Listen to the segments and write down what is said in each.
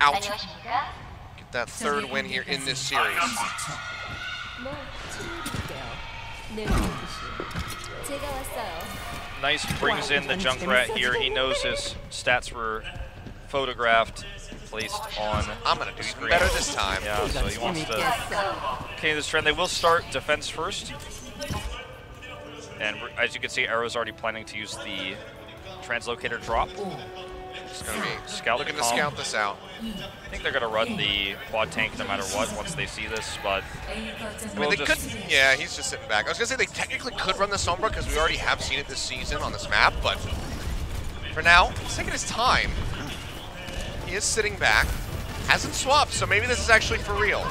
out. Get that third win here in this series. Nice brings in the Junkrat here. He knows his stats were photographed, placed on. I'm gonna do even better this time. Yeah, so he wants to continue this trend. They will start defense first. And as you can see, Arrow's already planning to use the translocator drop. It's gonna be scout. Looking to scout this out. I think they're gonna run the quad tank no matter what once they see this, but I mean, they could. Yeah, he's just sitting back. I was gonna say they technically could run the Sombra because we already have seen it this season on this map, but for now, he's taking his time. He is sitting back, hasn't swapped, so maybe this is actually for real.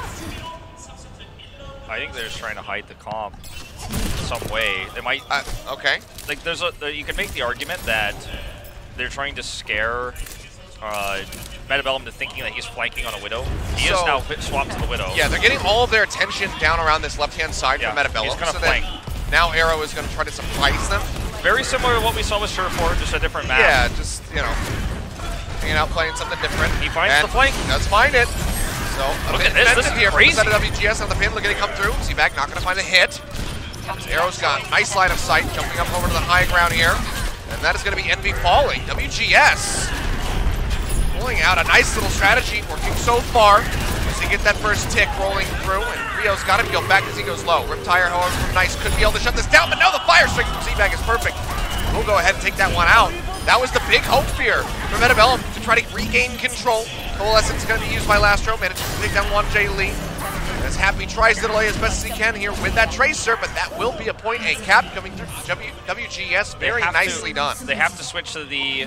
I think they're just trying to hide the comp some way. They might. Okay. Like you can make the argument that they're trying to scare Bellum to thinking that he's flanking on a Widow. He is now swapped to the Widow. Yeah, they're getting all of their attention down around this left-hand side from Bellum. He's gonna flank. Now Arrow is gonna try to surprise them. Very similar to what we saw with Shröder, just a different map. Yeah, just hanging out, playing something different. He finds the flank. Does find it. So look at this. This is here crazy. From the WGS on the pin. Look at it come through. Z-Bag not gonna find a hit. Arrow's got nice line of sight, jumping up over to the high ground here. And that is going to be Envy falling. WGS pulling out a nice little strategy, working so far as they get that first tick rolling through. And Rio's got to feel back as he goes low. Riptire, however, from Nice could be able to shut this down, but no, the fire strike from Z-Bag is perfect. We'll go ahead and take that one out. That was the big hope here for Bellum to try to regain control. Coalescence is going to be used by Lastro. Manages to take down 1J Lee. As Happy tries to delay as best as he can here with that Tracer, but that will be a point. A cap coming through WGS. Very nicely done. They have to switch to the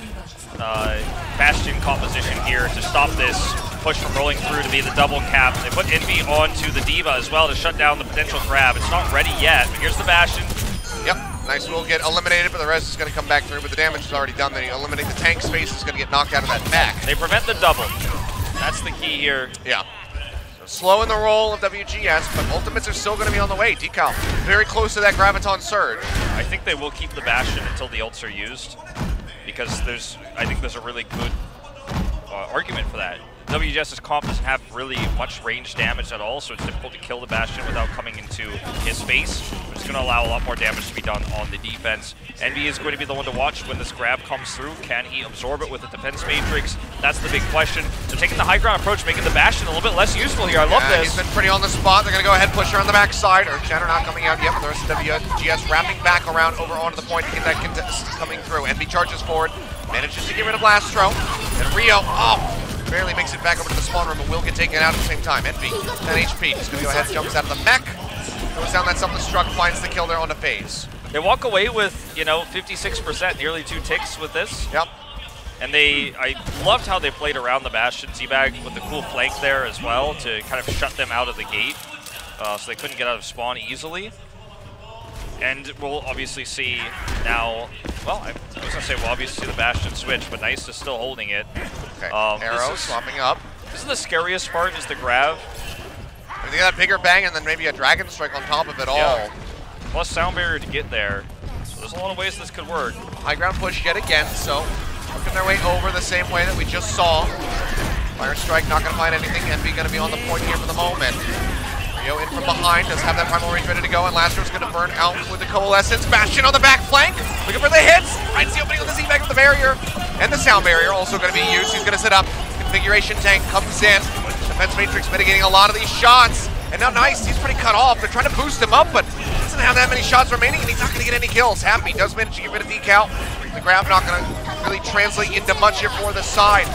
Bastion composition here to stop this push from rolling through to be the double cap. They put Envy onto the Diva as well to shut down the potential grab. It's not ready yet, but here's the Bastion. Yep, Nice will get eliminated, but the rest is going to come back through. But the damage is already done. Then you eliminate the tank space, is going to get knocked out of that back. They prevent the double. That's the key here. Yeah. Slow in the roll of WGS, but ultimates are still going to be on the way. Decal very close to that Graviton Surge. I think they will keep the Bastion until the ults are used, because I think there's a really good argument for that. WGS's comp doesn't have really much range damage at all, so it's difficult to kill the Bastion without coming into his face, which is going to allow a lot more damage to be done on the defense. Envy is going to be the one to watch when this grab comes through. Can he absorb it with the defense matrix? That's the big question. They're taking the high ground approach, making the Bastion a little bit less useful here. I love this. He's been pretty on the spot. They're going to go ahead and push her on the backside. Earthshatter not coming out yet, but the rest of WGS wrapping back around over onto the point to get that contest coming through. Envy charges forward, manages to get rid of Lastro, and Rio, barely makes it back over to the spawn room, but will get taken out at the same time. Envy, 10 HP, just going to go ahead and jumps out of the mech, goes down that self-destruct, finds the kill there on the phase. They walk away with, 56%, nearly 2 ticks with this. Yep. And I loved how they played around the Bastion. Z-Bag with the cool flank there as well to kind of shut them out of the gate, so they couldn't get out of spawn easily. And we'll obviously see now, well, I was going to say we'll obviously see the Bastion switch, but Nice is still holding it. Okay, Arrow swapping up. This is the scariest part, is the grab. They got a bigger bang and then maybe a Dragon Strike on top of it all. Plus sound barrier to get there. So there's a lot of ways this could work. High ground push yet again, so working their way over the same way that we just saw. Fire Strike not going to find anything. Envy going to be on the point here for the moment. Rio in from behind, does have that primal range ready to go, and Lastro's going to burn out with the Coalescence. Bastion on the back flank, looking for the hits, finds the opening with the Z-Bag with the barrier, and the sound barrier also going to be used. He's going to set up, configuration tank comes in, defense matrix mitigating a lot of these shots, and now Nice, he's pretty cut off. They're trying to boost him up, but doesn't have that many shots remaining, and he's not going to get any kills. Happy does manage to get rid of Decal. The grab not going to really translate into much here for the side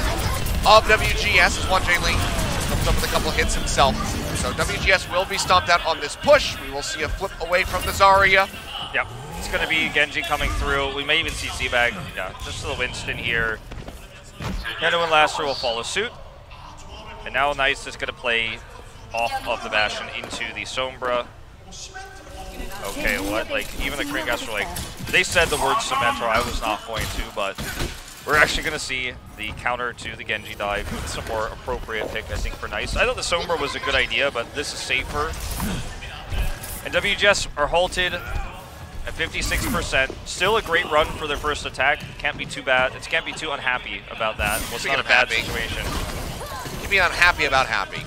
of WGS, as 1J Lee comes up with a couple of hits himself. So WGS will be stomped out on this push. We will see a flip away from the Zarya. Yep, it's going to be Genji coming through. We may even see Z-Bag, just the Winston here. Nano and Lastro will follow suit. And now Nice is going to play off of the Bastion into the Sombra. Okay, what? Like, even the Kringas were like, they said the word Symmetra, I was not going to, but we're actually going to see the counter to the Genji dive with some more appropriate pick, I think, for Nice. I thought the Sombra was a good idea, but this is safer. And WGS are halted at 56%. Still a great run for their first attack. Can't be too bad. It can't be too unhappy about that. Well, it's not a bad situation. be unhappy about happy.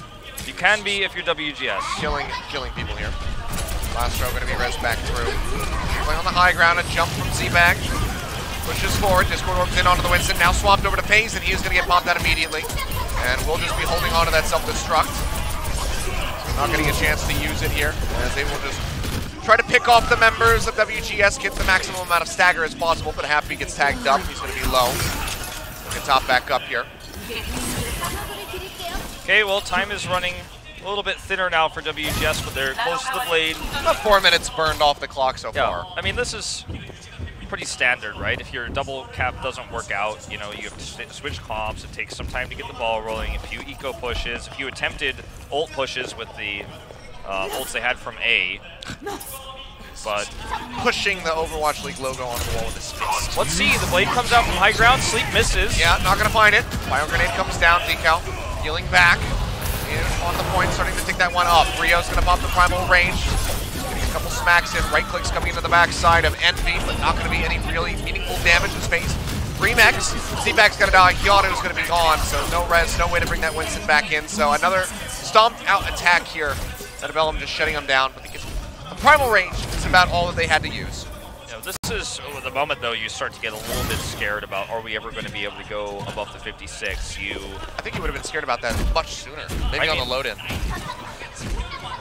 You can be if you're WGS. Killing people here. Last row going to be res back through. Playing on the high ground, a jump from Z-Bag. Pushes forward, Discord orbs in onto the Winston, now swapped over to FaZe, and he is going to get popped out immediately. And we'll just be holding on to that self-destruct. Not getting a chance to use it here, as they will just try to pick off the members of WGS, get the maximum amount of stagger as possible, but Happy gets tagged up, he's going to be low. We can top back up here. Okay, well, time is running a little bit thinner now for WGS, but they're close to the blade. About 4 minutes burned off the clock so far. I mean, this is pretty standard, right? If your double cap doesn't work out, you know, you have to switch comps. It takes some time to get the ball rolling. A few eco pushes, a few attempted ult pushes with the ults they had from A. But pushing the Overwatch League logo onto the wall with his fist. Let's see, the blade comes out from high ground, Sleep misses. Yeah, not gonna find it. Bio grenade comes down, Decal healing back. On the point, starting to take that one up. Rio's gonna pop the primal range. Getting a couple smacks in. Right clicks coming into the backside of Envy, but not gonna be any really meaningful damage to space. Remex, Z-Bag's gonna die. Achilios gonna be gone, so no res, no way to bring that Winston back in. So another stomped out attack here. Bellum just shutting them down, but the primal range is about all that they had to use. You know, this is the moment though you start to get a little bit scared about, are we ever going to be able to go above the 56? I think you would have been scared about that much sooner. Maybe on the load in.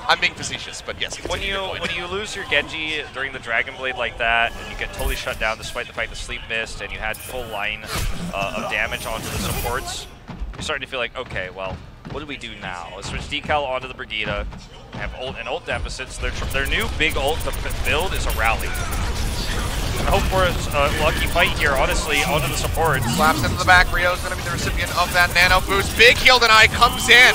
I'm being facetious, but yes. When you lose your Genji during the Dragon Blade like that, and you get totally shut down despite the fact the sleep missed, and you had full line of damage onto the supports, you're starting to feel like, okay, well, what do we do now? Let's switch Decal onto the Brigida. Have ult and ult deficits. Their new big ult to build is a rally. I hope for a lucky fight here, honestly, onto the supports. Slaps into the back. Rio's going to be the recipient of that nano boost. Big heal deny comes in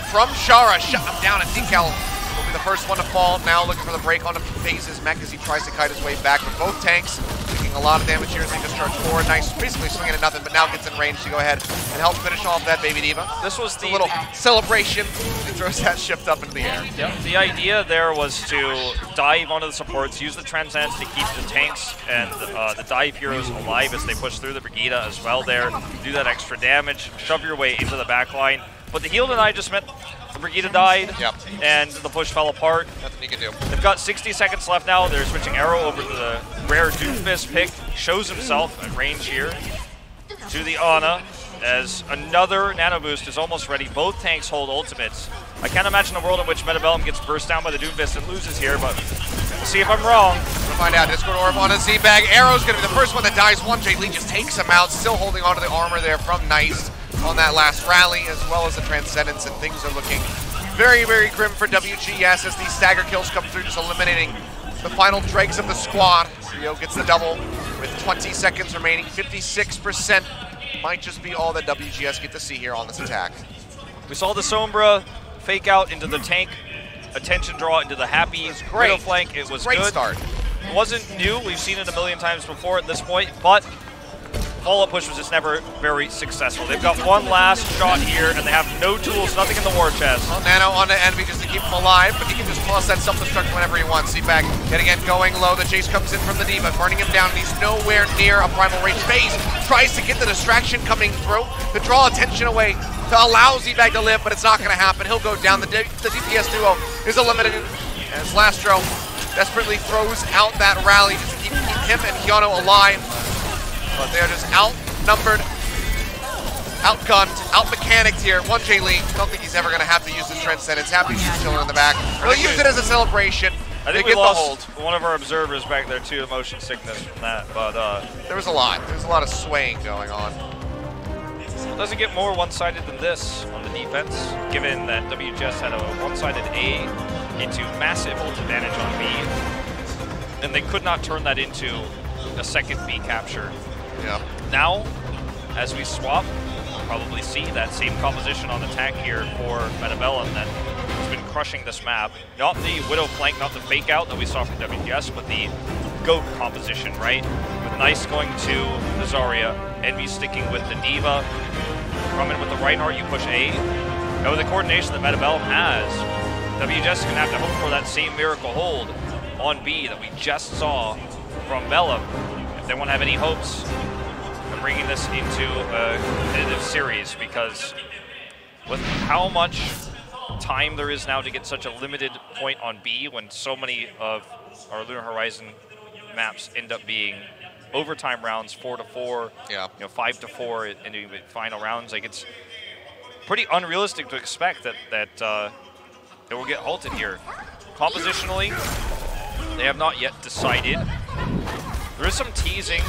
from Shara. Shut him down, and Decal will be the first one to fall. Now looking for the break onto FaZe's mech as he tries to kite his way back. But both tanks taking a lot of damage here as they just charge forward. Nice, basically swinging at nothing, but now gets in range to go ahead and help finish off that Baby Diva. This was the little celebration. He throws that shift up into the air. Yep. The idea there was to dive onto the supports, use the Transcends to keep the tanks and the dive heroes alive as they push through the Brigida as well there. Do that extra damage, shove your way into the back line. But the heal deny just meant the Brigida died, and the push fell apart. Nothing you can do. They've got 60 seconds left now. They're switching Arrow over to the rare Doomfist pick. Shows himself at range here to the Ana, as another nano boost is almost ready. Both tanks hold ultimates. I can't imagine a world in which Bellum gets burst down by the Doomfist and loses here, but we'll see if I'm wrong. We'll find out. Discord Orb on a Z-Bag. Arrow's going to be the first one that dies. 1J Lee just takes him out, still holding onto the armor there from Nice on that last rally, as well as the Transcendence, and things are looking very, very grim for WGS as these stagger kills come through, just eliminating the final dregs of the squad. Rio gets the double with 20 seconds remaining. 56% might just be all that WGS get to see here on this attack. We saw the Sombra fake out into the tank, attention draw into the Happy Widow flank. It was great good. Start. It wasn't new. We've seen it a million times before at this point, but follow-up push was just never very successful. They've got one last shot here, and they have no tools, nothing in the war chest. Well, Nano onto Envy just to keep him alive, but he can just toss that self-destruct whenever he wants. Z-Bag yet again going low. The chase comes in from the Diva, burning him down, and he's nowhere near a primal range. FaZe tries to get the distraction coming through to draw attention away, to allow Z-Bag to live, but it's not going to happen. He'll go down. The DPS duo is eliminated, as Lastro desperately throws out that rally just to keep him and Hyuno alive. But they are just outnumbered, outgunned, out-mechanicked here. 1J Lee, don't think he's ever going to have to use his Transcendence. Happy's just chilling in the back. He'll use it as a celebration. I think we lost one of our observers back there too, to motion sickness from that. But there was a lot. There was a lot of swaying going on. Doesn't get more one-sided than this on the defense, given that WGS had a one-sided A into massive ult advantage on B, and they could not turn that into a second B capture. Yeah. Now, as we swap, we'll probably see that same composition on attack here for Bellum that has been crushing this map. Not the Widow flank, not the fake out that we saw from WGS, but the GOAT composition, right? With Nice going to the Zarya, Envy sticking with the Diva. Coming with the Reinhardt, you push A. And with the coordination that Bellum has, WGS is going to have to hope for that same miracle hold on B that we just saw from Bellum. If they want to have any hopes of bringing this into a competitive series, because with how much time there is now to get such a limited point on B when so many of our Lunar Horizon maps end up being overtime rounds, 4-4, yeah, 5-4 in the final rounds. Like, it's pretty unrealistic to expect that we'll get halted here. Compositionally, they have not yet decided. There is some teasing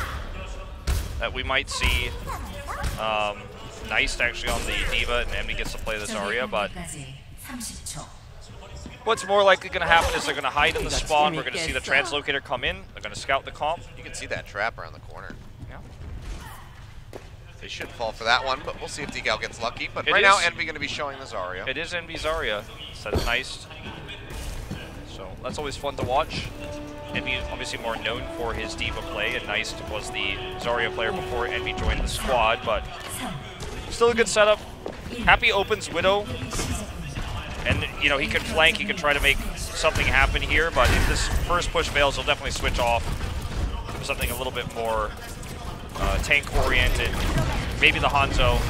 that we might see. Nice actually on the D.Va, and Envy gets to play this Zarya, but what's more likely going to happen is they're going to hide in the spawn. We're going to see the translocator come in. They're going to scout the comp. You can see that trap around the corner. Yeah. They should fall for that one, but we'll see if Decal gets lucky. But It right is- now, Envy going to be showing the Zarya. It is Envy Zarya. So that's nice. So that's always fun to watch. Envy obviously more known for his D.Va play, and Nice was the Zarya player before Envy joined the squad, but still a good setup. Happy opens Widow, and he can flank, he can try to make something happen here, but if this first push fails, he'll definitely switch off for something a little bit more tank-oriented. Maybe the Hanzo.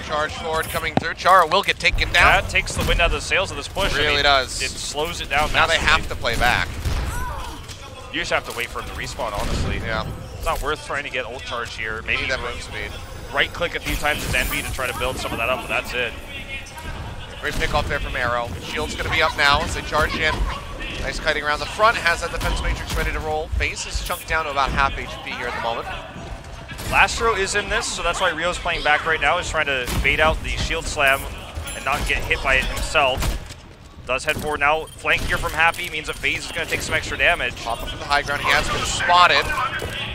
Charge forward coming through. Chara will get taken down. That takes the wind out of the sails of this push. Really does. It slows it down Now they massively. have to play back. You just have to wait for him to respawn, honestly. Yeah. It's not worth trying to get ult charge here. Maybe Need that move speed. right-click a few times as Envy to try to build some of that up, but that's it. Great pick off there from Arrow. Shield's going to be up now as they charge in. Nice kiting around the front. Has that defense matrix ready to roll. Face is chunked down to about half HP here at the moment. Lastro is in this, so that's why Rio's playing back right now. He's trying to bait out the shield slam and not get hit by it himself. Does head forward now. Flank here from Happy means that FaZe is going to take some extra damage. Pop up for the high ground. He has been spotted.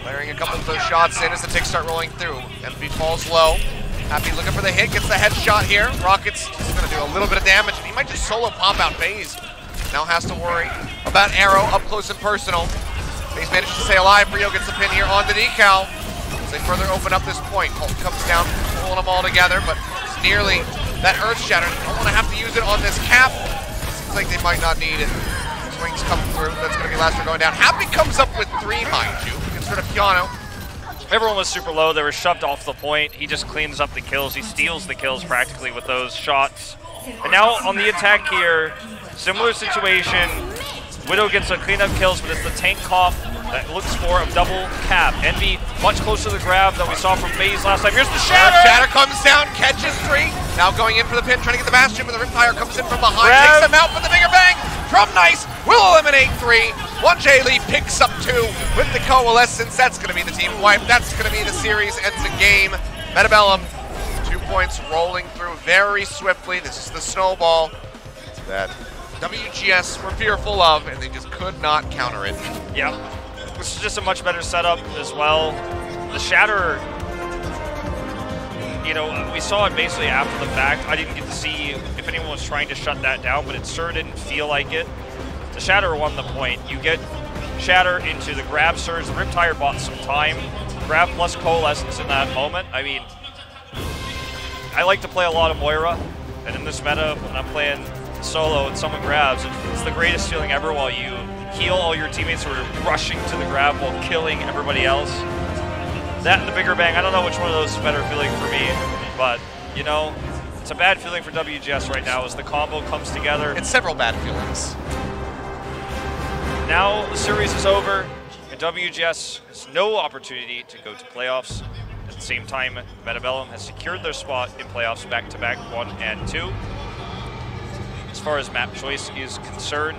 Firing a couple of those shots in as the ticks start rolling through. Envy falls low. Happy looking for the hit. Gets the headshot here. Rockets just going to do a little bit of damage. And he might just solo pop out FaZe. Now has to worry about Arrow up close and personal. FaZe manages to stay alive. Rio gets the pin here on the Decal. As they further open up this point. Colt comes down, pulling them all together, but it's nearly that Earth Shatter. Don't want to have to use it on this cap. Seems like they might not need it. Swings come through. That's going to be Lastro going down. Happy comes up with 3, mind you. Gets rid of Piano. Everyone was super low. They were shoved off the point. He just cleans up the kills. He steals the kills practically with those shots. And now on the attack here, similar situation. Widow gets a cleanup kills, but it's the tank comp that looks for a double cap. Envy much closer to the grab than we saw from FaZe last time. Here's the Shatter! Shatter comes down, catches 3. Now going in for the pin, trying to get the Bastion, but the Riptire comes in from behind, Grab. takes him out for the bigger bang. From Nice will eliminate 3. 1J Lee picks up 2 with the Coalescence. That's going to be the team wipe. That's going to be the series, ends the game. Bellum, 2 points rolling through very swiftly. This is the snowball that WGS were fearful of, and they just could not counter it. Yep. This is just a much better setup as well. The Shatter, we saw it basically after the fact. I didn't get to see if anyone was trying to shut that down, but it sure didn't feel like it. The Shatter won the point. You get Shatter into the grab surge. The Riptire bought some time. Grab plus Coalescence in that moment. I mean, I like to play a lot of Moira, and in this meta, when I'm playing solo and someone grabs, it's the greatest feeling ever while you heal all your teammates who are rushing to the grab while killing everybody else. That and the bigger bang, I don't know which one of those is a better feeling for me, but, it's a bad feeling for WGS right now as the combo comes together. It's several bad feelings. Now the series is over, and WGS has no opportunity to go to playoffs. At the same time, Bellum has secured their spot in playoffs back-to-back 1 and 2. As far as map choice is concerned,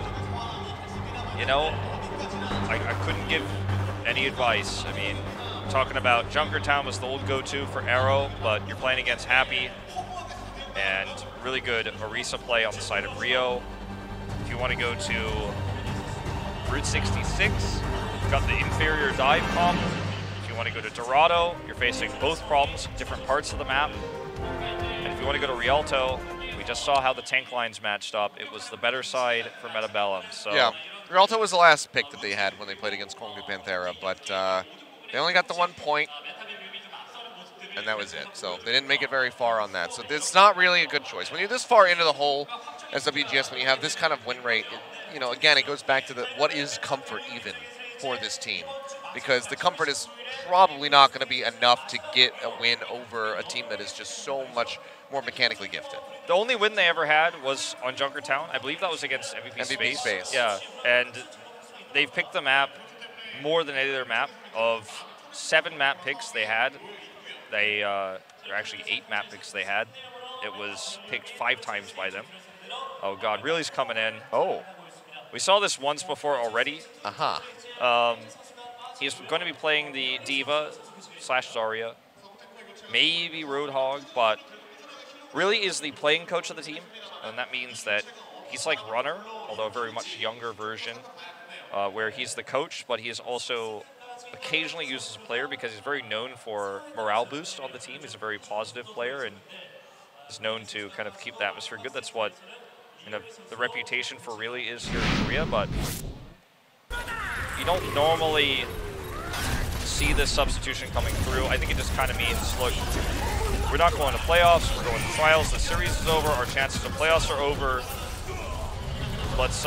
I couldn't give any advice. I mean, talking about Junkertown was the old go-to for Arrow, but you're playing against Happy, and really good Orisa play on the side of Rio. If you want to go to Route 66, you've got the inferior dive comp. If you want to go to Dorado, you're facing both problems, different parts of the map. And if you want to go to Rialto, we just saw how the tank lines matched up. It was the better side for Bellum. So yeah, Rialto was the last pick that they had when they played against Kongu Panthera, but they only got the 1 point, and that was it. So they didn't make it very far on that. So it's not really a good choice. When you're this far into the hole as WGS, when you have this kind of win rate, again, it goes back to what is comfort even for this team? Because the comfort is probably not going to be enough to get a win over a team that is just so much more mechanically gifted. The only win they ever had was on Junkertown. I believe that was against MVP Space. Yeah, and they've picked the map more than any other map. Of 7 map picks they had, there are actually 8 map picks they had. It was picked 5 times by them. Oh God, Really's coming in. Oh. We saw this once before already. Uh-huh. He's going to be playing the Diva / Zarya, maybe Roadhog, but Really is the playing coach of the team, and that means that he's like Runner, although a very much younger version, where he's the coach, but he is also occasionally used as a player because he's very known for morale boost on the team. He's a very positive player and is known to kind of keep the atmosphere good. That's what the reputation for Really is here in Korea, but you don't normally see this substitution coming through. I think it just kind of means, look, we're not going to playoffs, we're going to trials, the series is over, our chances of playoffs are over. Let's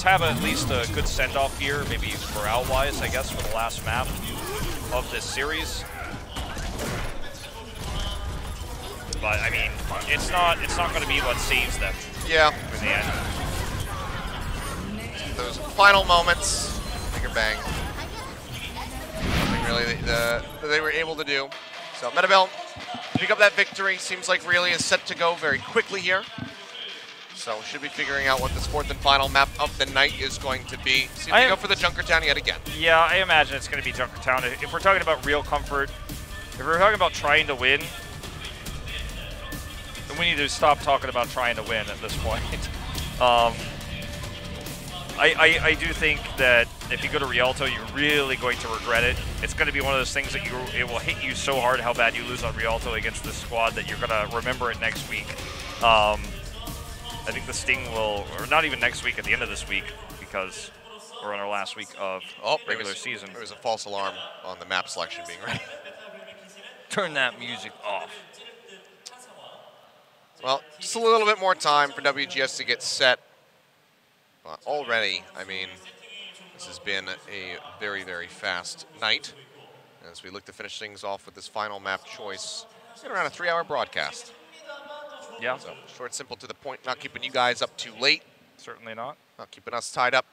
have at least a good send-off here, maybe morale-wise, I guess, for the last map of this series. But I mean, it's not going to be what saves them. Yeah. In the end. Those final moments, bigger bang. Something really that they were able to do. So Bellum pick up that victory. Seems like Really is set to go very quickly here. So should be figuring out what this 4th and final map of the night is going to be. See if we go for the Junkertown yet again. Yeah, I imagine it's going to be Junkertown. If we're talking about real comfort, if we're talking about trying to win, then we need to stop talking about trying to win at this point. I do think that if you go to Rialto, you're really going to regret it. It's going to be one of those things that it will hit you so hard how bad you lose on Rialto against this squad that you're going to remember it next week. I think the sting will, or not even next week, at the end of this week, because we're on our last week of regular season. There was a false alarm on the map selection being ready. Turn that music off. Well, just a little bit more time for WGS to get set. Already, I mean, this has been a very, very fast night as we look to finish things off with this final map choice. Get around a 3-hour broadcast. Yeah. So short, simple, to the point, not keeping you guys up too late. Certainly not. Not keeping us tied up.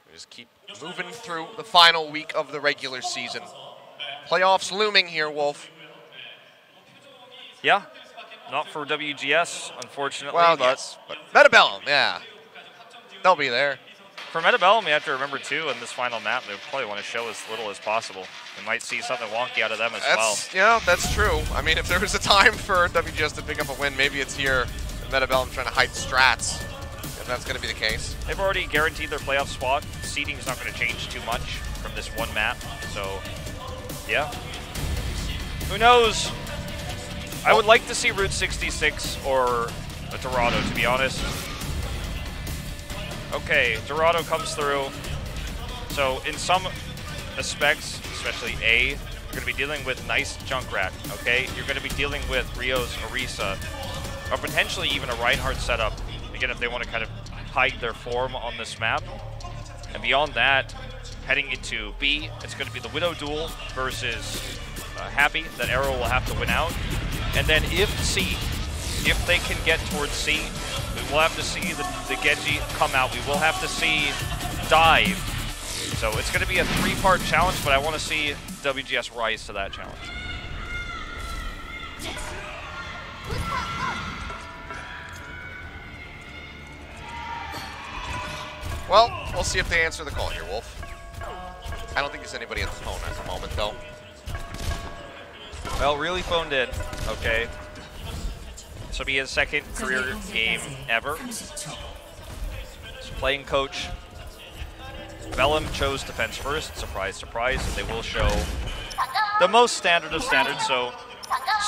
We just keep moving through the final week of the regular season. Playoffs looming here, Wolf. Yeah. Not for WGS, unfortunately. Well, yes, but Bellum, yeah. They'll be there. For Bellum, you have to remember, too, in this final map, they probably want to show as little as possible. We might see something wonky out of them as well. Yeah, that's true. I mean, if there was a time for WGS to pick up a win, maybe it's here. Bellum trying to hide strats, if that's going to be the case. They've already guaranteed their playoff spot. Seeding is not going to change too much from this one map. So, yeah. Who knows? I would like to see Route 66 or a Dorado, to be honest. Okay, Dorado comes through. So in some aspects, especially A, you're going to be dealing with nice Junkrat, okay? You're going to be dealing with Rio's Orisa, or potentially even a Reinhardt setup, again, if they want to kind of hide their form on this map. And beyond that, heading into B, it's going to be the Widow duel versus Happy, that Arrow will have to win out. And then if they can get towards C, we will have to see the Genji come out. We will have to see Dive. So it's going to be a 3-part challenge, but I want to see WGS rise to that challenge. Well, we'll see if they answer the call here, Wolf. I don't think there's anybody at the phone at the moment, though. Well, Really phoned in, okay. This will be his 2nd career game ever. He's playing coach. Bellum chose defense first, surprise, surprise, and they will show the most standard of standards. So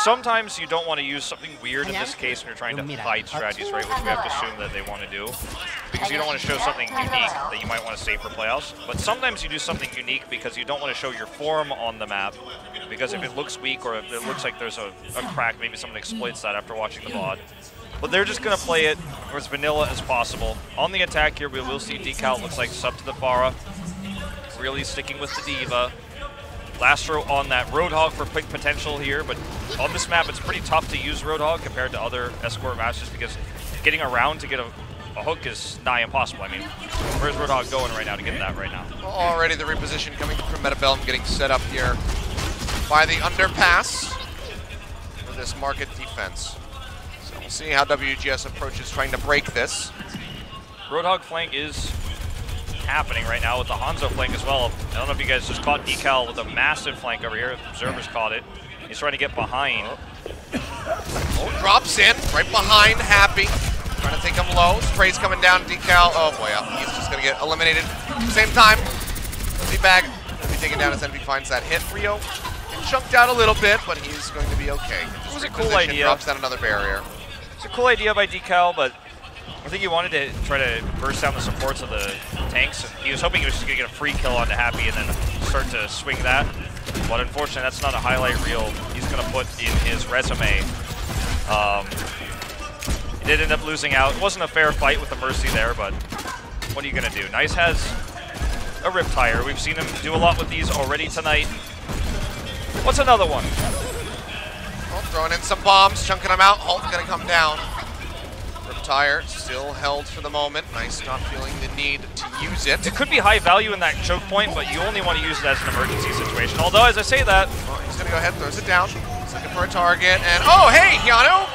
sometimes you don't want to use something weird in this case when you're trying to hide strategies, right, which we have to assume that they want to do, because you don't want to show something unique that you might want to save for playoffs. But sometimes you do something unique because you don't want to show your form on the map, because if it looks weak or if it looks like there's a crack, maybe someone exploits that after watching the VOD. But they're just going to play it as vanilla as possible. On the attack here, we will see Decal, looks like sub to the Pharah. Really sticking with the Diva. Lastro on that Roadhog for quick potential here, but on this map it's pretty tough to use Roadhog compared to other escort maps just because getting around to get a hook is nigh impossible. I mean, where's Roadhog going right now to get that right now? Well, already the reposition coming from Bellum getting set up here by the underpass for this market defense. So we'll see how WGS approaches trying to break this. Roadhog flank is happening right now with the Hanzo flank as well. I don't know if you guys just caught Decal with a massive flank over here. Observers caught it. He's trying to get behind. Oh, drops in right behind Happy. Trying to take him low. Spray's coming down. Decal. Oh boy, he's just going to get eliminated. At the same time, Z-Bag will be taken down as Envy finds that hit. Rio chunked out a little bit, but he's going to be okay. It was a cool idea. Drops down another barrier. It's a cool idea by Decal, but I think he wanted to try to burst down the supports of the tanks. And he was hoping he was just going to get a free kill onto Happy and then start to swing that. But unfortunately, that's not a highlight reel he's going to put in his resume. He did end up losing out. It wasn't a fair fight with the Mercy there, but what are you going to do? Nice has a Riptire. We've seen him do a lot with these already tonight. What's another one? Well, throwing in some bombs, chunking them out. Hulk's going to come down. Riptire still held for the moment. Nice not feeling the need to use it. It could be high value in that choke point, but you only want to use it as an emergency situation. Although, as I say that... Well, he's going to go ahead and throws it down. He's looking for a target. And, oh, hey, Keanu!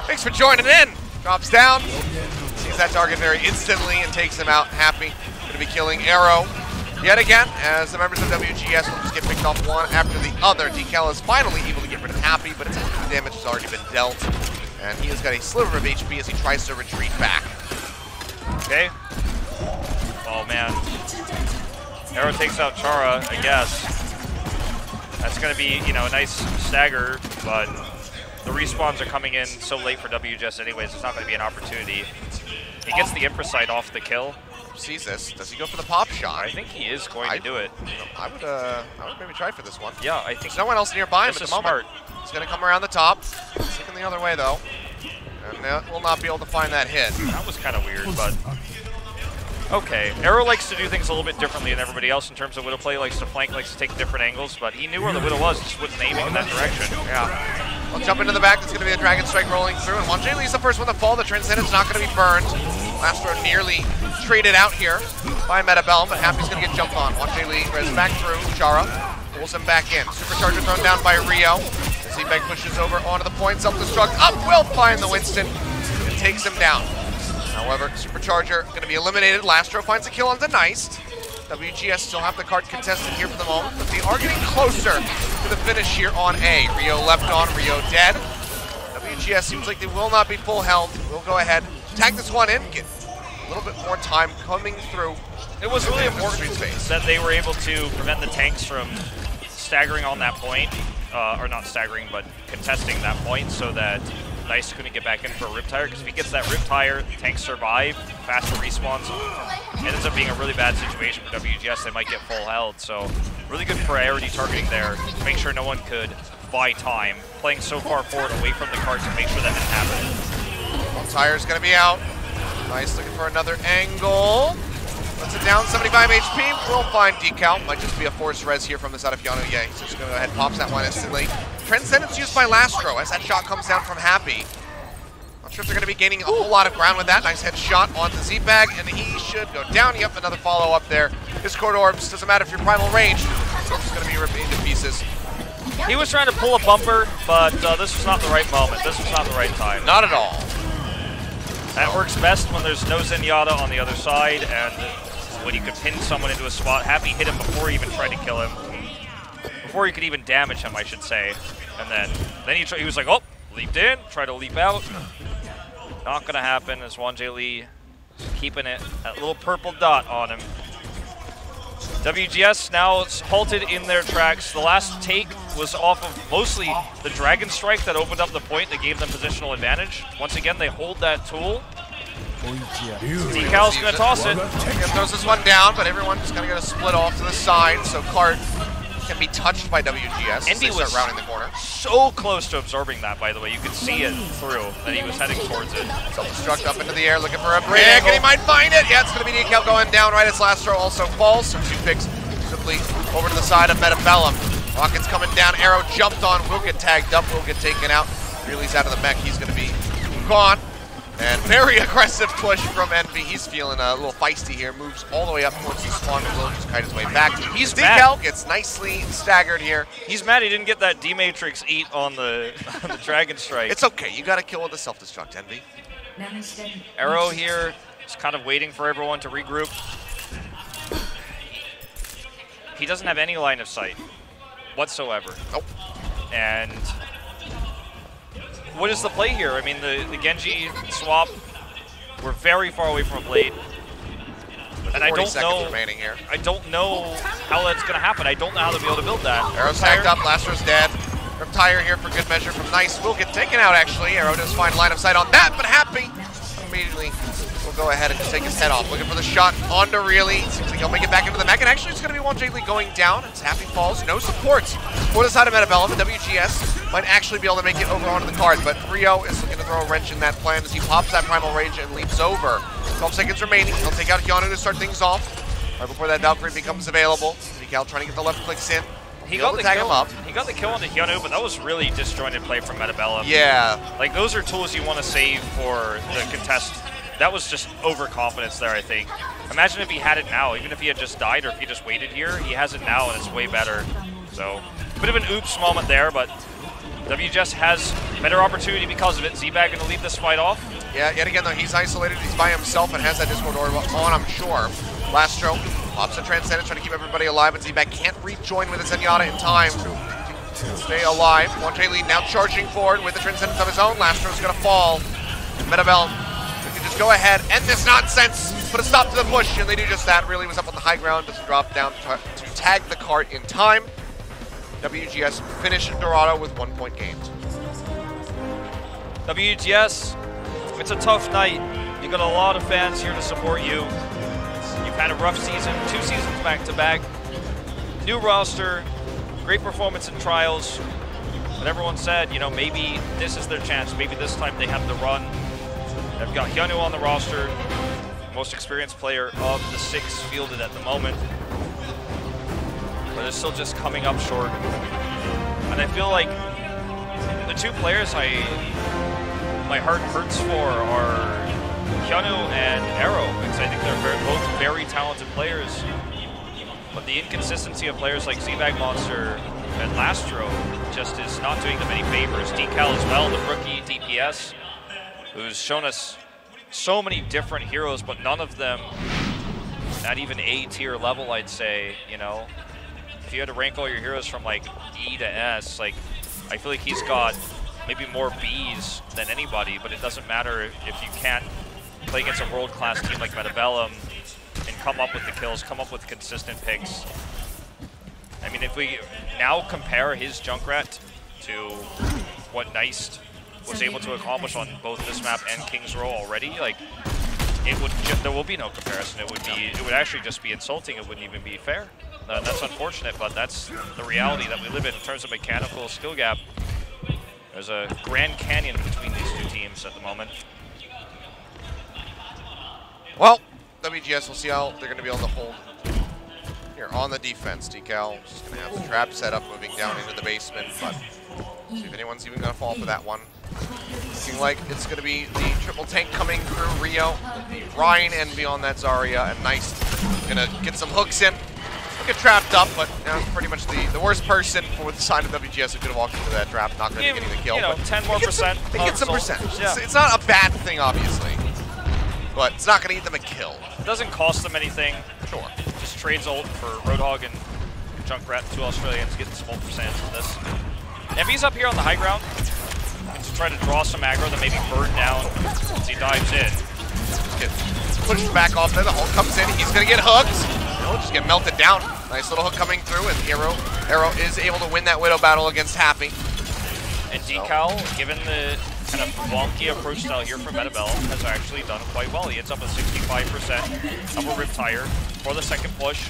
Thanks for joining in. Drops down. Sees that target very instantly and takes him out. Happy. Going to be killing Arrow yet again, as the members of WGS will just get picked off one after the other. Decal is finally able to get rid of Happy, but its damage has already been dealt. And he has got a sliver of HP as he tries to retreat back. Okay. Oh, man. Arrow takes out Chara, I guess. That's going to be, you know, a nice stagger, but the respawns are coming in so late for WGS anyways, it's not going to be an opportunity. He gets the Impresight off the kill. Sees this. Does he go for the pop shot? I think he is going to do it. I would maybe try for this one. Yeah, I think there's no one else nearby him at the moment. Smart. He's going to come around the top. Taking the other way, though. And will not be able to find that hit. That was kind of weird, but... Okay, Arrow likes to do things a little bit differently than everybody else in terms of Widow play. Likes to flank, likes to take different angles, but he knew where the Widow was, just wasn't aiming in that direction. Yeah. Well, jump into the back. It's going to be a Dragon Strike rolling through, and Juan J. Lee's the first one to fall. The Transcendent's not going to be burned. Lastro nearly traded out here by Bellum, but Happy's going to get jumped on. Juan J. Lee res back through. Chara pulls him back in. Supercharger thrown down by Rio. Z-Bag pushes over onto the point. Self-destruct up. Will find the Winston and takes him down. However, Supercharger going to be eliminated. Lastro finds a kill onto Neist. WGS still have the card contested here for the moment, but they are getting closer to the finish here on A. Rio left on, Rio dead. WGS seems like they will not be full health. We'll go ahead, tag this one in, get a little bit more time coming through. It was really important that they were able to prevent the tanks from staggering on that point, or not staggering, but contesting that point so that Nice couldn't get back in for a Riptire, because if he gets that Riptire, the tanks survive, faster respawns. It ends up being a really bad situation for WGS. They might get full health, so really good priority targeting there to make sure no one could buy time. Playing so far forward away from the card to make sure that didn't happen. Tire's going to be out. Nice looking for another angle. Puts it down, 75 HP. We'll find Decal. Might just be a force res here from the side of Keanu Yang. So just going to go ahead and pops that one instantly. Transcendence used by Lastro as that shot comes down from Happy. Not sure if they're going to be gaining a whole lot of ground with that. Nice headshot onto Z-Bag, and he should go down. Yep, another follow-up there. Discord Orbs, doesn't matter if you're primal range. It's going to be ripped into pieces. He was trying to pull a bumper, but this was not the right moment. This was not the right time. Not at all. That works best when there's no Zenyatta on the other side, and when you could pin someone into a spot. Happy hit him before he even tried to kill him. Before you could even damage him, I should say. And then he was like, oh, leaped in, tried to leap out. Not going to happen as Juan J. Lee is keeping it, that little purple dot on him. WGS now it's halted in their tracks. The last take was off of mostly the Dragon Strike that opened up the point that gave them positional advantage. Once again, they hold that tool. Decal's going to toss it. Throws this one down, but everyone's just going to get a split off to the side, so Cart can be touched by WGS. Envy was rounding the corner. So close to absorbing that, by the way. You could see it through, that he was heading towards it. Self-destruct up into the air, looking for a brick, and he might find it. Yeah, it's going to be Decal going down right as Lastro also falls, so 2 picks simply over to the side of Bellum. Rockets coming down. Arrow jumped on. Will get tagged up. Will get taken out. Really's out of the mech. He's going to be gone. And very aggressive push from Envy. He's feeling a little feisty here. Moves all the way up towards the spawn. Will just kite his way back. He's Decal gets nicely staggered here. He's mad he didn't get that D-Matrix eat on the Dragon Strike. It's okay. You got to kill with the self-destruct, Envy. Arrow here is kind of waiting for everyone to regroup. He doesn't have any line of sight whatsoever. Nope. And what is the play here? I mean, the Genji swap, we're very far away from a blade. And I don't know. Remaining here. I don't know how that's going to happen. I don't know how to be able to build that. Arrow's tagged up. Lastro's dead. Reptire here for good measure from Nice. Will get taken out, actually. Arrow does find line of sight on that, but Happy immediately will go ahead and just take his head off. Looking for the shot onto Really. Seems like he'll make it back into the mech. And actually, it's going to be one Jiggly going down. It's Happy falls. No supports for the side of Metabellum. The WGS might actually be able to make it over onto the card, but Rio is looking to throw a wrench in that plan as he pops that Primal Rage and leaps over. 12 seconds remaining. He'll take out Keanu to start things off. Right before that Valkyrie becomes available. Decal trying to get the left clicks in. He got the kill. He got the kill on the Hyunwoo, but that was really disjointed play from Metabellum. Yeah. Like, those are tools you want to save for the contest. That was just overconfidence there, I think. Imagine if he had it now, even if he had just died or if he just waited here. He has it now, and it's way better. So, bit of an oops moment there, but WGS has better opportunity because of it. Z-Bag going to leave this fight off. Yeah, yet again, though, he's isolated. He's by himself and has that Discord orb on, I'm sure. Lastro pops a Transcendence, trying to keep everybody alive, and Z-Bag can't rejoin with his Zenyatta in time to stay alive. Monte lead now charging forward with the Transcendence of his own. Lastro's going to fall. Metabellum can just go ahead, end this nonsense, put a stop to the push, and they do just that. Really was up on the high ground, just drop down to tag the cart in time. WGS finished Dorado with 1 point gained. WGS, it's a tough night. You got a lot of fans here to support you. You've had a rough season, 2 seasons back-to-back. New roster, great performance in trials. But everyone said, you know, maybe this is their chance. Maybe this time they have the run. They've got Hyunwoo on the roster, most experienced player of the 6 fielded at the moment. But they're still just coming up short. And I feel like the 2 players my heart hurts for are Hyunwoo and Arrow, because I think they're both very talented players. But the inconsistency of players like Z-Bag Monster and Lastro just is not doing them any favors. Decal as well, the rookie DPS, who's shown us so many different heroes, but none of them not even A-tier level, I'd say, you know. If you had to rank all your heroes from like E to S, like, I feel like he's got maybe more Bs than anybody, but it doesn't matter if you can't play against a world-class team like Metabellum and come up with the kills, come up with consistent picks. I mean, if we now compare his Junkrat to what Nice was able to accomplish on both this map and King's Row already, like, there will be no comparison. It would actually just be insulting. It wouldn't even be fair. That's unfortunate, but that's the reality that we live in terms of mechanical skill gap. There's a Grand Canyon between these 2 teams at the moment. Well, WGS will see how they're going to be able to hold here on the defense. Decal just going to have the trap set up, moving down into the basement, but see if anyone's even going to fall for that one. Looking like it's going to be the triple tank coming through. Rio, Ryan, Envy on that Zarya, and Nice going to get some hooks in. Get trapped up, but pretty much the worst person for the side of WGS who could have walked into that trap, not going to be getting the kill. You know, 10 more percent. They get some percentage. Yeah. It's not a bad thing, obviously, but it's not going to get them a kill. It doesn't cost them anything. Sure. Just trades ult for Roadhog and Junkrat, 2 Australians, getting some ult percentage from this. Envy's up here on the high ground to try to draw some aggro that maybe burn down as he dives in. Just get pushed back off there. The Hulk comes in. He's going to get hooked. He'll just get melted down. Nice little hook coming through, and Arrow is able to win that Widow battle against Happy. And Decal, given the kind of wonky approach style here from Metabellum, has actually done quite well. He ends up with 65% of a Riptire for the second push.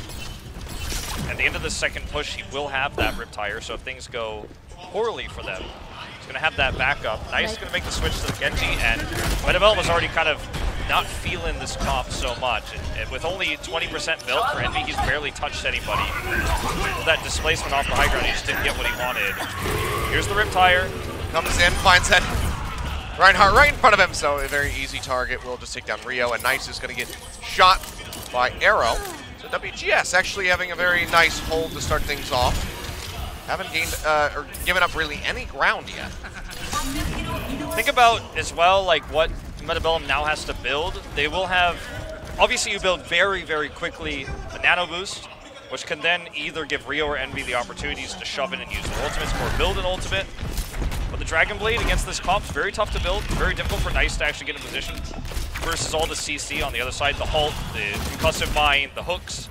At the end of the second push, he will have that Riptire, so if things go poorly for them, he's going to have that backup. Nice going to make the switch to the Genji, and Metabellum was already kind of not feeling this comp so much. And with only 20% build for Envy, he's barely touched anybody. With that displacement off the high ground, he just didn't get what he wanted. Here's the Riptire. Comes in, finds that Reinhardt right in front of him, so a very easy target. Will just take down Rio, and Nice is going to get shot by Arrow. So WGS actually having a very nice hold to start things off. Haven't gained or given up really any ground yet. Think about as well like what Bellum now has to build. They will have, obviously you build very, very quickly a nano boost, which can then either give Rio or Envy the opportunities to shove in and use their ultimates or build an ultimate. But the Dragon Blade against this comp is very tough to build, very difficult for Nice to actually get in position versus all the CC on the other side, the Halt, the Concussive Mine, the hooks.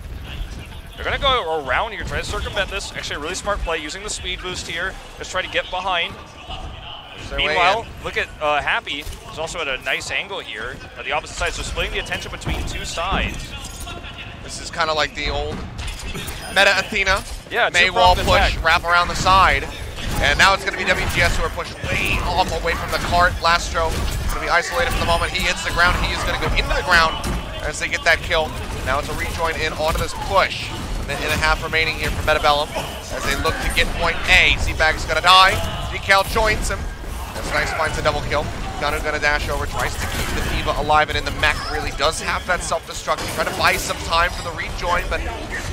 They're going to go around here, try to circumvent this. Actually a really smart play using the speed boost here. Just try to get behind. Meanwhile, look at Happy. He's also at a nice angle here at the opposite side, so splitting the attention between two sides. This is kind of like the old meta Athena. Yeah, May wall push, wrap around the side. And now it's going to be WGS who are pushed way off away from the cart. Lastro is going to be isolated for the moment. He hits the ground. He is going to go into the ground as they get that kill. Now it's a rejoin in onto this push. A minute and a half remaining here for Bellum as they look to get point A. Z-Bag is going to die. Decal joins him. As Nice finds a double kill. Gunner gonna dash over, tries to keep the Diva alive, and in the mech really does have that self-destruct. Try to buy some time for the rejoin, but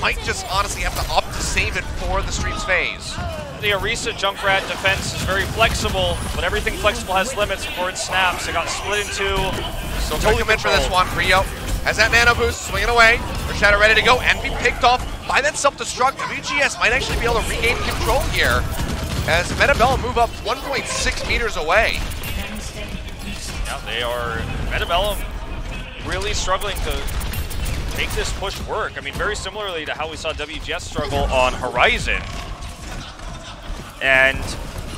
might just honestly have to opt to save it for the Streets phase. The Orisa Junkrat defense is very flexible, but everything flexible has limits before it snaps. It got split in two. So totally come in for this one. Rio has that nano boost, swinging away. Her Shadow ready to go, and be picked off by that self-destruct. WGS might actually be able to regain control here as Bellum move up 1.6 meters away. Yeah, they are, Bellum really struggling to make this push work. I mean, very similarly to how we saw WGS struggle on Horizon. And,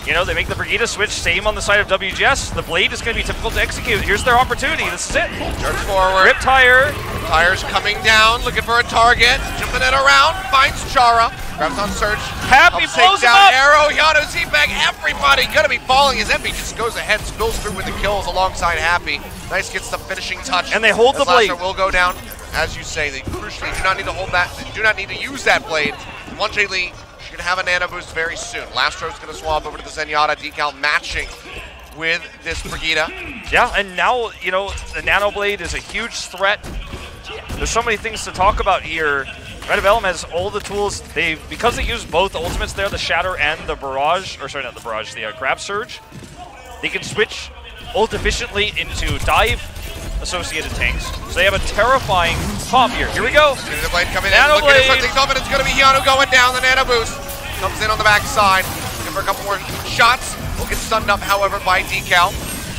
you know, they make the Brigida switch, same on the side of WGS. The Blade is going to be difficult to execute. Here's their opportunity. This is it. Jerks forward. Riptire. Riptire's coming down, looking for a target. Jumping it around, finds Chara. Grabs on Surge. Happy blows him up. Arrow, Yano, Z-Bag, everybody gonna be falling as Envy just goes ahead, spills through with the kills alongside Happy. Nice gets the finishing touch. And they hold the blade. Will go down. As you say, they crucially do not need to hold that. They do not need to use that blade. 1J Lee should have a nano boost very soon. Lastro's gonna swap over to the Zenyatta. Decal matching with this Brigida. Yeah, and now, you know, the nano blade is a huge threat. There's so many things to talk about here. Bellum has all the tools. Because they use both ultimates there, the Shatter and the Barrage, or sorry, not the Barrage, the Grab Surge, they can switch ult efficiently into dive associated tanks. So they have a terrifying comp here. Here we go. The blade coming Nano in, looking blade. to things off, and it's going to be Yano going down. The nano boost comes in on the backside. Looking for a couple more shots. Will get stunned up, however, by Decal.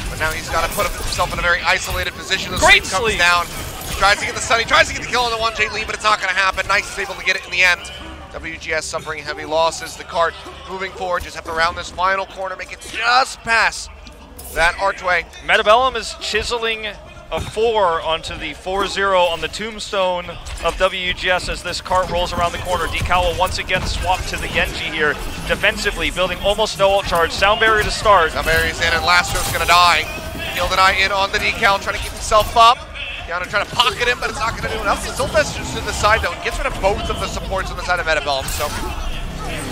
But now he's got to put himself in a very isolated position. The Great sleep comes down. Tries to get the stun, he tries to get the kill on the 1J Lee, but it's not going to happen. Nice is able to get it in the end. WGS suffering heavy losses. The cart moving forward, just have to round this final corner, make it just past that archway. Bellum is chiseling a 4 onto the 4-0 on the tombstone of WGS as this cart rolls around the corner. Decal will once again swap to the Genji here. Defensively, building almost no ult charge. Sound barrier to start. Sound barrier's in, and Lastro's going to die. Gildeneye in on the Decal, trying to keep himself up. Yano trying to pocket him, but it's not going to do enough. Zoltas just to the side, though, and gets rid of both of the supports on the side of Bellum. So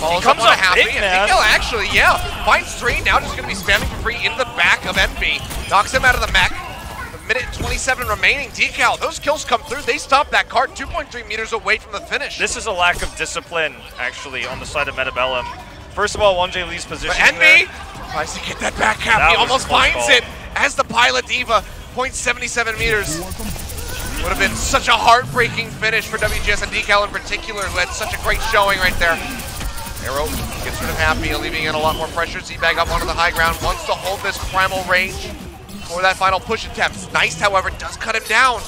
follows up on a Happy, and Decal actually, yeah, finds 3. Now just going to be spamming for free into the back of Envy. Knocks him out of the mech. A minute and 27 remaining. Decal, those kills come through. They stop that cart 2.3 meters away from the finish. This is a lack of discipline, actually, on the side of Bellum. First of all, 1J Lee's position. Envy tries to get that back cap. He almost finds it as the Pilot Diva. 0.77 meters. Would have been such a heartbreaking finish for WGS and Decal in particular, who had such a great showing right there. Arrow gets rid of Happy, leaving in a lot more pressure. Z-Bag up onto the high ground, wants to hold this primal range for that final push attempt. Nice, however, does cut him down.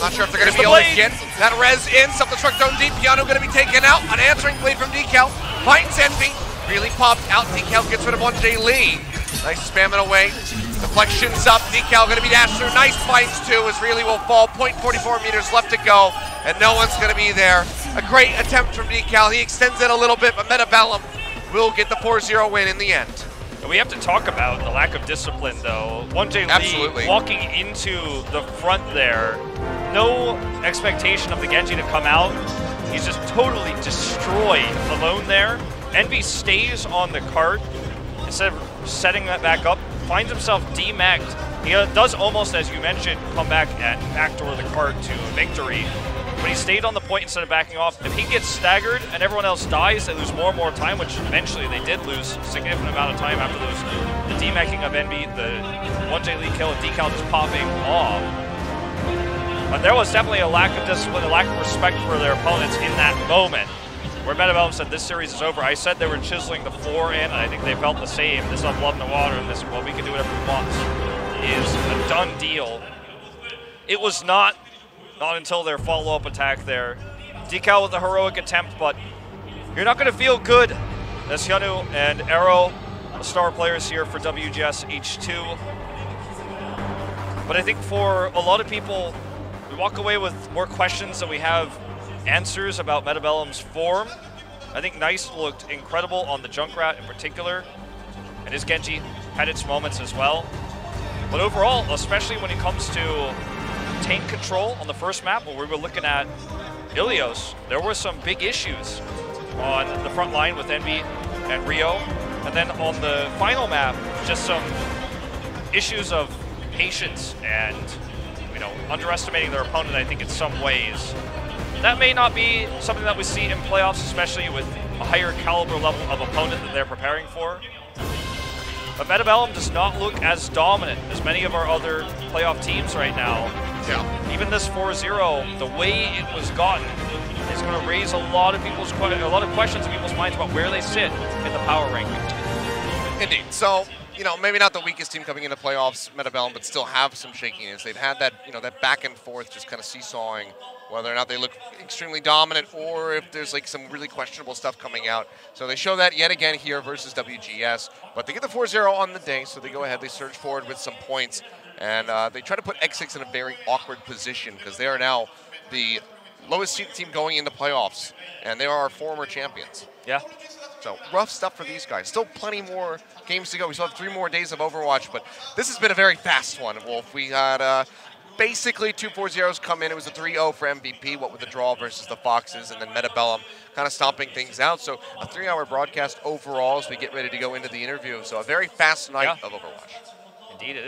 Not sure if they're going to be able to get that res in. Self-destruct zone deep. Piano going to be taken out. An answering blade from Decal. Finds Envy. Really popped out. Decal gets rid of 1J Lee. Nice spamming away. Deflections up, Decal gonna be dashed through. Nice fights too, as Really will fall. 0.44 meters left to go, and no one's gonna be there. A great attempt from Decal. He extends it a little bit, but Bellum will get the 4-0 win in the end. We have to talk about the lack of discipline, though. 1J Lee walking into the front there, no expectation of the Genji to come out. He's just totally destroyed alone there. Envy stays on the cart instead of setting that back up, finds himself demeched. He does almost, as you mentioned, come back and backdoor the cart to victory. But he stayed on the point instead of backing off. If he gets staggered and everyone else dies, they lose more and more time, which eventually they did lose a significant amount of time after the demecking of Envy, the 1J Lee kill, and Decal just popping off. But there was definitely a lack of discipline, a lack of respect for their opponents in that moment. Where Bellum said this series is over. I said they were chiseling the floor in, and I think they felt the same. This is blood in the water, and this, well, we can do whatever we want, is a done deal. It was not until their follow-up attack there. Decal with a heroic attempt, but you're not going to feel good as Hyunwoo and Arrow, the star players here for WGS H2. But I think for a lot of people, we walk away with more questions than we have answers about Bellum's form. I think Nice looked incredible on the Junkrat in particular, and his Genji had its moments as well. But overall, especially when it comes to tank control on the first map where we were looking at Achilios, there were some big issues on the front line with Envy and Rio. And then on the final map, just some issues of patience and, you know, underestimating their opponent, I think, in some ways. That may not be something that we see in playoffs, especially with a higher caliber level of opponent that they're preparing for. But Bellum does not look as dominant as many of our other playoff teams right now. Yeah. Even this 4-0, the way it was gotten is going to raise a lot of questions in people's minds about where they sit in the power rankings. Indeed. So, you know, maybe not the weakest team coming into playoffs, Bellum, but still have some shakiness. They've had that, you know, that back and forth just kind of seesawing whether or not they look extremely dominant or if there's like some really questionable stuff coming out. So they show that yet again here versus WGS. But they get the 4-0 on the day, so they go ahead, they surge forward with some points. And they try to put X6 in a very awkward position because they are now the lowest seeded team going into playoffs. And they are our former champions. Yeah. So rough stuff for these guys. Still plenty more games to go. We still have 3 more days of Overwatch, but this has been a very fast one, Wolf. We had basically 2 4-0s come in. It was a 3-0 for MVP, what with the draw versus the Foxes, and then Bellum kind of stomping things out. So a 3-hour broadcast overall as we get ready to go into the interview. So a very fast night of Overwatch. Indeed.